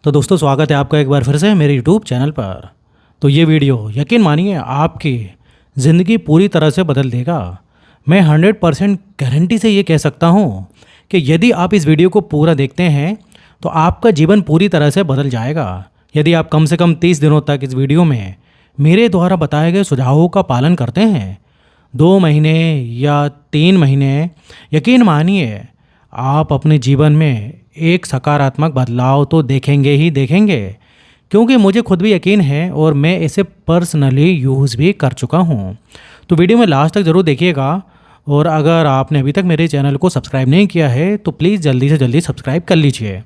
तो दोस्तों स्वागत है आपका एक बार फिर से मेरे यूट्यूब चैनल पर। तो ये वीडियो यकीन मानिए आपकी ज़िंदगी पूरी तरह से बदल देगा। मैं 100% गारंटी से ये कह सकता हूँ कि यदि आप इस वीडियो को पूरा देखते हैं तो आपका जीवन पूरी तरह से बदल जाएगा। यदि आप कम से कम 30 दिनों तक इस वीडियो में मेरे द्वारा बताए गए सुझावों का पालन करते हैं, 2 महीने या 3 महीने, यकीन मानिए आप अपने जीवन में एक सकारात्मक बदलाव तो देखेंगे ही देखेंगे, क्योंकि मुझे खुद भी यकीन है और मैं इसे पर्सनली यूज़ भी कर चुका हूँ। तो वीडियो में लास्ट तक ज़रूर देखिएगा, और अगर आपने अभी तक मेरे चैनल को सब्सक्राइब नहीं किया है तो प्लीज़ जल्दी से जल्दी सब्सक्राइब कर लीजिए,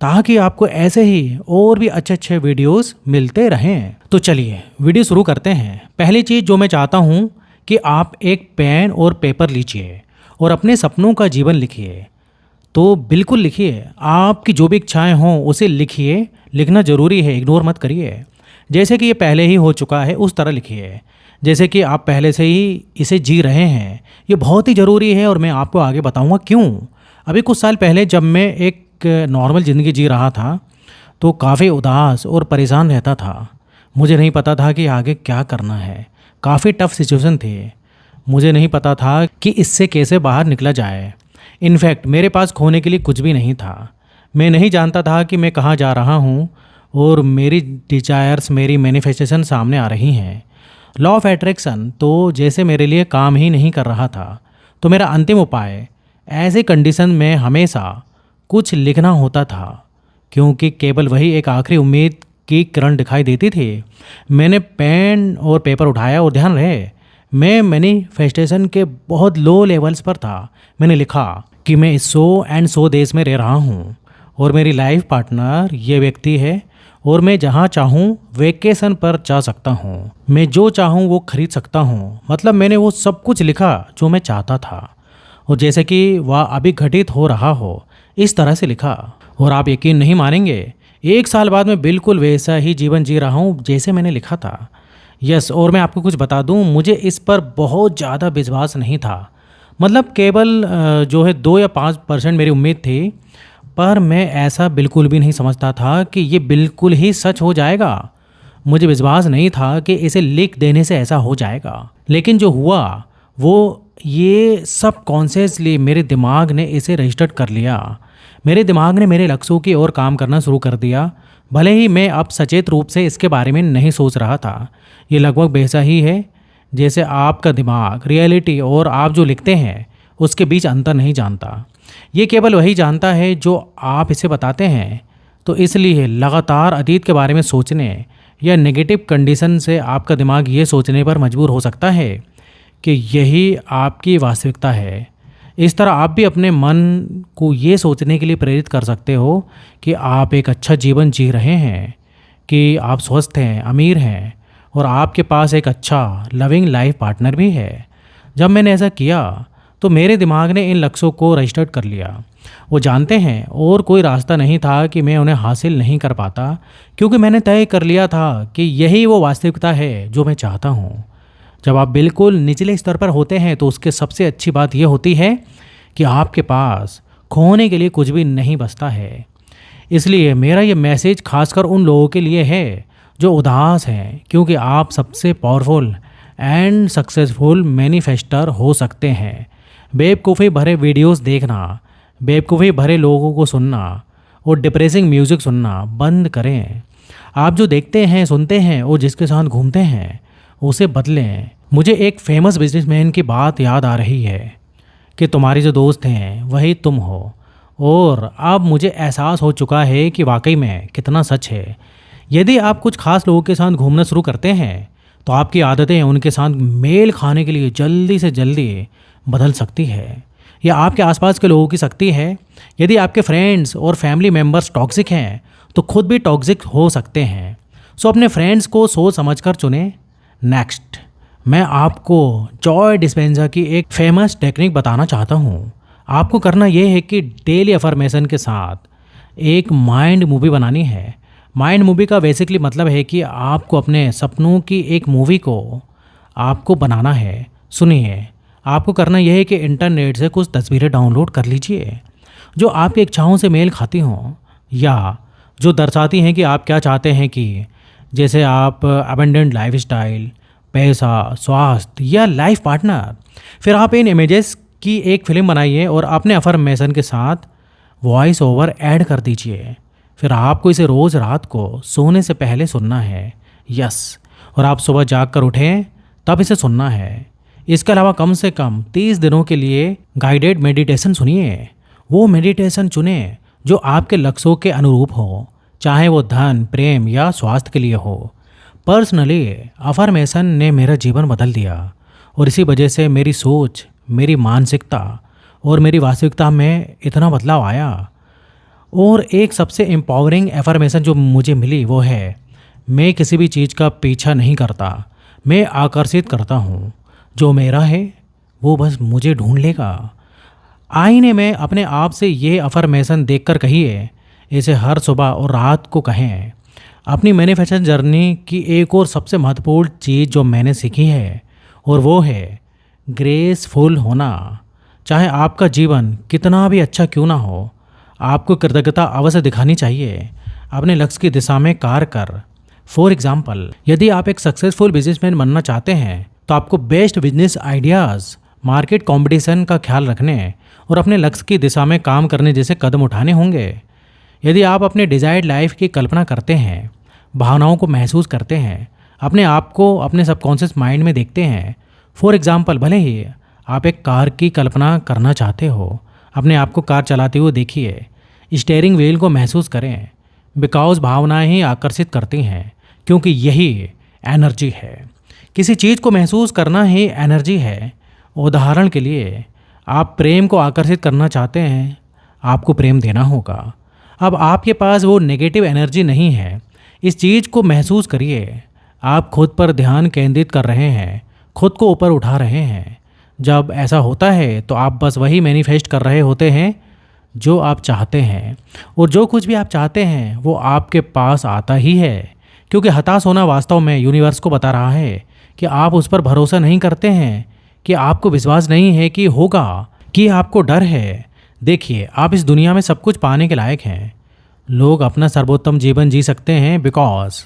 ताकि आपको ऐसे ही और भी अच्छे अच्छे वीडियोस मिलते रहें। तो चलिए वीडियो शुरू करते हैं। पहली चीज़ जो मैं चाहता हूँ कि आप एक पेन और पेपर लीजिए और अपने सपनों का जीवन लिखिए। तो बिल्कुल लिखिए, आपकी जो भी इच्छाएं हों उसे लिखिए। लिखना ज़रूरी है, इग्नोर मत करिए। जैसे कि ये पहले ही हो चुका है उस तरह लिखिए, जैसे कि आप पहले से ही इसे जी रहे हैं। ये बहुत ही ज़रूरी है और मैं आपको आगे बताऊंगा क्यों। अभी कुछ साल पहले जब मैं एक नॉर्मल ज़िंदगी जी रहा था तो काफ़ी उदास और परेशान रहता था। मुझे नहीं पता था कि आगे क्या करना है। काफ़ी टफ सिचुएशन थी। मुझे नहीं पता था कि इससे कैसे बाहर निकला जाए। इनफैक्ट मेरे पास खोने के लिए कुछ भी नहीं था। मैं नहीं जानता था कि मैं कहाँ जा रहा हूँ, और मेरी डिजायर्स, मेरी मैनिफेस्टेशन सामने आ रही हैं। लॉ ऑफ अट्रैक्शन तो जैसे मेरे लिए काम ही नहीं कर रहा था। तो मेरा अंतिम उपाय ऐसे कंडीशन में हमेशा कुछ लिखना होता था, क्योंकि केवल वही एक आखिरी उम्मीद की किरण दिखाई देती थी। मैंने पेन और पेपर उठाया और ध्यान रहे, मैं मैनिफेस्टेशन के बहुत लो लेवल्स पर था। मैंने लिखा कि मैं 100 देश में रह रहा हूँ और मेरी लाइफ पार्टनर ये व्यक्ति है, और मैं जहाँ चाहूँ वेकेशन पर जा सकता हूँ। मैं जो चाहूँ वो खरीद सकता हूँ। मतलब मैंने वो सब कुछ लिखा जो मैं चाहता था, और जैसे कि वह अभी घटित हो रहा हो, इस तरह से लिखा। और आप यकीन नहीं मानेंगे, 1 साल बाद मैं बिल्कुल वैसा ही जीवन जी रहा हूँ जैसे मैंने लिखा था। यस, और मैं आपको कुछ बता दूं, मुझे इस पर बहुत ज़्यादा विश्वास नहीं था। मतलब केवल जो है 2 या 5% मेरी उम्मीद थी, पर मैं ऐसा बिल्कुल भी नहीं समझता था कि ये बिल्कुल ही सच हो जाएगा। मुझे विश्वास नहीं था कि इसे लिख देने से ऐसा हो जाएगा। लेकिन जो हुआ वो ये सब कॉन्शियसली मेरे दिमाग ने इसे रजिस्टर्ड कर लिया। मेरे दिमाग ने मेरे लक्ष्यों की ओर काम करना शुरू कर दिया, भले ही मैं अब सचेत रूप से इसके बारे में नहीं सोच रहा था। ये लगभग वैसा ही है जैसे आपका दिमाग रियलिटी और आप जो लिखते हैं उसके बीच अंतर नहीं जानता। ये केवल वही जानता है जो आप इसे बताते हैं। तो इसलिए लगातार अतीत के बारे में सोचने या नेगेटिव कंडीशन से आपका दिमाग ये सोचने पर मजबूर हो सकता है कि यही आपकी वास्तविकता है। इस तरह आप भी अपने मन को ये सोचने के लिए प्रेरित कर सकते हो कि आप एक अच्छा जीवन जी रहे हैं, कि आप स्वस्थ हैं, अमीर हैं, और आपके पास एक अच्छा लविंग लाइफ पार्टनर भी है। जब मैंने ऐसा किया तो मेरे दिमाग ने इन लक्ष्यों को रजिस्टर्ड कर लिया। वो जानते हैं और कोई रास्ता नहीं था कि मैं उन्हें हासिल नहीं कर पाता, क्योंकि मैंने तय कर लिया था कि यही वो वास्तविकता है जो मैं चाहता हूँ। जब आप बिल्कुल निचले स्तर पर होते हैं तो उसके सबसे अच्छी बात यह होती है कि आपके पास खोने के लिए कुछ भी नहीं बचता है। इसलिए मेरा ये मैसेज खासकर उन लोगों के लिए है जो उदास हैं, क्योंकि आप सबसे पावरफुल एंड सक्सेसफुल मैनिफेस्टर हो सकते हैं। बेवकूफ़ी भरे वीडियोस देखना, बेवकूफ़ी भरे लोगों को सुनना और डिप्रेसिंग म्यूज़िक सुनना बंद करें। आप जो देखते हैं, सुनते हैं और जिसके साथ घूमते हैं उसे बदलें। मुझे एक फेमस बिजनेसमैन की बात याद आ रही है कि तुम्हारे जो दोस्त हैं वही तुम हो, और अब मुझे एहसास हो चुका है कि वाकई में कितना सच है। यदि आप कुछ खास लोगों के साथ घूमना शुरू करते हैं तो आपकी आदतें उनके साथ मेल खाने के लिए जल्दी से जल्दी बदल सकती है। यह आपके आसपास के लोगों की शक्ति है। यदि आपके फ्रेंड्स और फैमिली मेम्बर्स टॉक्सिक हैं तो खुद भी टॉक्सिक हो सकते हैं। सो अपने फ्रेंड्स को सोच समझकर चुनें। नेक्स्ट, मैं आपको जॉय डिस्पेंजा की एक फेमस टेक्निक बताना चाहता हूँ। आपको करना यह है कि डेली अफर्मेशन के साथ एक माइंड मूवी बनानी है। माइंड मूवी का बेसिकली मतलब है कि आपको अपने सपनों की एक मूवी को आपको बनाना है। सुनिए, आपको करना यह है कि इंटरनेट से कुछ तस्वीरें डाउनलोड कर लीजिए जो आपकी इच्छाओं से मेल खाती हों, या जो दर्शाती हैं कि आप क्या चाहते हैं, कि जैसे आप अबंडेंट लाइफस्टाइल, पैसा, स्वास्थ्य या लाइफ पार्टनर। फिर आप इन इमेजेस की एक फ़िल्म बनाइए और अपने अफर्मेशन के साथ वॉइस ओवर ऐड कर दीजिए। फिर आपको इसे रोज़ रात को सोने से पहले सुनना है। यस। और आप सुबह जाग कर उठें तब इसे सुनना है। इसके अलावा कम से कम 30 दिनों के लिए गाइडेड मेडिटेशन सुनिए। वो मेडिटेशन चुनें जो आपके लक्ष्यों के अनुरूप हो, चाहे वो धन, प्रेम या स्वास्थ्य के लिए हो। पर्सनली अफर्मेशन ने मेरा जीवन बदल दिया और इसी वजह से मेरी सोच, मेरी मानसिकता और मेरी वास्तविकता में इतना बदलाव आया। और एक सबसे एम्पावरिंग एफर्मेशन जो मुझे मिली वो है, मैं किसी भी चीज़ का पीछा नहीं करता, मैं आकर्षित करता हूँ। जो मेरा है वो बस मुझे ढूंढ लेगा। आईने में अपने आप से ये अफर्मेशन देखकर कहिए, इसे हर सुबह और रात को कहें। अपनी मैनिफेस्टेशन जर्नी की एक और सबसे महत्वपूर्ण चीज़ जो मैंने सीखी है और वो है ग्रेसफुल होना। चाहे आपका जीवन कितना भी अच्छा क्यों ना हो, आपको कृतज्ञता अवश्य दिखानी चाहिए। अपने लक्ष्य की दिशा में कार्य कर। फॉर एग्जाम्पल, यदि आप एक सक्सेसफुल बिजनेसमैन बनना चाहते हैं तो आपको best business ideas, market competition का ख्याल रखने और अपने लक्ष्य की दिशा में काम करने जैसे कदम उठाने होंगे। यदि आप अपने डिजायर्ड लाइफ की कल्पना करते हैं, भावनाओं को महसूस करते हैं, अपने आप को अपने सबकॉन्शियस माइंड में देखते हैं। फॉर एग्जाम्पल, भले ही आप एक कार की कल्पना करना चाहते हो, अपने आप को कार चलाते हुए देखिए, स्टीयरिंग व्हील को महसूस करें। बिकॉज भावनाएं ही आकर्षित करती हैं, क्योंकि यही एनर्जी है। किसी चीज़ को महसूस करना ही एनर्जी है। उदाहरण के लिए, आप प्रेम को आकर्षित करना चाहते हैं, आपको प्रेम देना होगा। अब आपके पास वो नेगेटिव एनर्जी नहीं है। इस चीज़ को महसूस करिए, आप खुद पर ध्यान केंद्रित कर रहे हैं, खुद को ऊपर उठा रहे हैं। जब ऐसा होता है तो आप बस वही मैनिफेस्ट कर रहे होते हैं जो आप चाहते हैं, और जो कुछ भी आप चाहते हैं वो आपके पास आता ही है। क्योंकि हताश होना वास्तव में यूनिवर्स को बता रहा है कि आप उस पर भरोसा नहीं करते हैं, कि आपको विश्वास नहीं है कि होगा, कि आपको डर है। देखिए, आप इस दुनिया में सब कुछ पाने के लायक हैं। लोग अपना सर्वोत्तम जीवन जी सकते हैं बिकॉज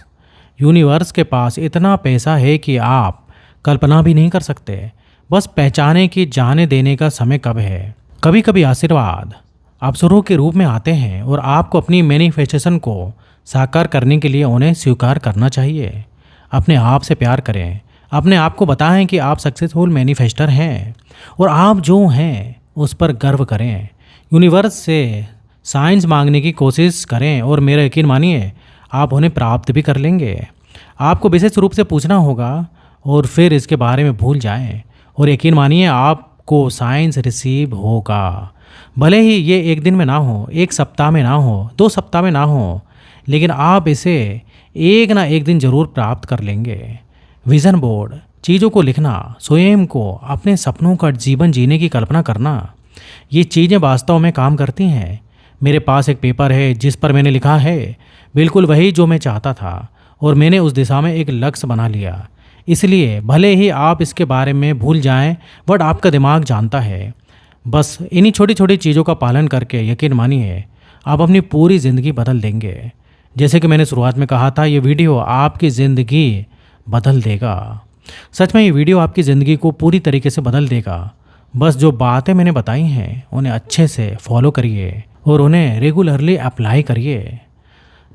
यूनिवर्स के पास इतना पैसा है कि आप कल्पना भी नहीं कर सकते। बस पहचाने कि जाने देने का समय कब है। कभी कभी आशीर्वाद अवसरों के रूप में आते हैं और आपको अपनी मैनिफेस्टेशन को साकार करने के लिए उन्हें स्वीकार करना चाहिए। अपने आप से प्यार करें। अपने आप को बताएं कि आप सक्सेसफुल मैनिफेस्टर हैं और आप जो हैं उस पर गर्व करें। यूनिवर्स से साइंस मांगने की कोशिश करें और मेरा यकीन मानिए, आप उन्हें प्राप्त भी कर लेंगे। आपको विशेष रूप से पूछना होगा और फिर इसके बारे में भूल जाएं, और यकीन मानिए आपको साइंस रिसीव होगा। भले ही ये एक दिन में ना हो, एक सप्ताह में ना हो, 2 सप्ताह में ना हो, लेकिन आप इसे एक ना एक दिन जरूर प्राप्त कर लेंगे। विज़न बोर्ड, चीज़ों को लिखना, स्वयं को अपने सपनों का जीवन जीने की कल्पना करना, ये चीज़ें वास्तव में काम करती हैं। मेरे पास एक पेपर है जिस पर मैंने लिखा है बिल्कुल वही जो मैं चाहता था, और मैंने उस दिशा में एक लक्ष्य बना लिया। इसलिए भले ही आप इसके बारे में भूल जाएं, बट आपका दिमाग जानता है। बस इन्हीं छोटी छोटी चीज़ों का पालन करके यकीन मानिए आप अपनी पूरी ज़िंदगी बदल देंगे। जैसे कि मैंने शुरुआत में कहा था, ये वीडियो आपकी ज़िंदगी बदल देगा। सच में ये वीडियो आपकी ज़िंदगी को पूरी तरीके से बदल देगा। बस जो बातें मैंने बताई हैं उन्हें अच्छे से फॉलो करिए और उन्हें रेगुलरली अप्लाई करिए।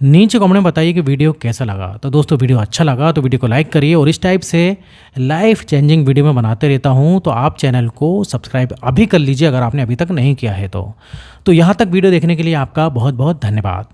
नीचे कमेंट में बताइए कि वीडियो कैसा लगा। तो दोस्तों, वीडियो अच्छा लगा तो वीडियो को लाइक करिए, और इस टाइप से लाइफ चेंजिंग वीडियो मैं बनाते रहता हूं, तो आप चैनल को सब्सक्राइब अभी कर लीजिए अगर आपने अभी तक नहीं किया है तो यहाँ तक वीडियो देखने के लिए आपका बहुत बहुत धन्यवाद।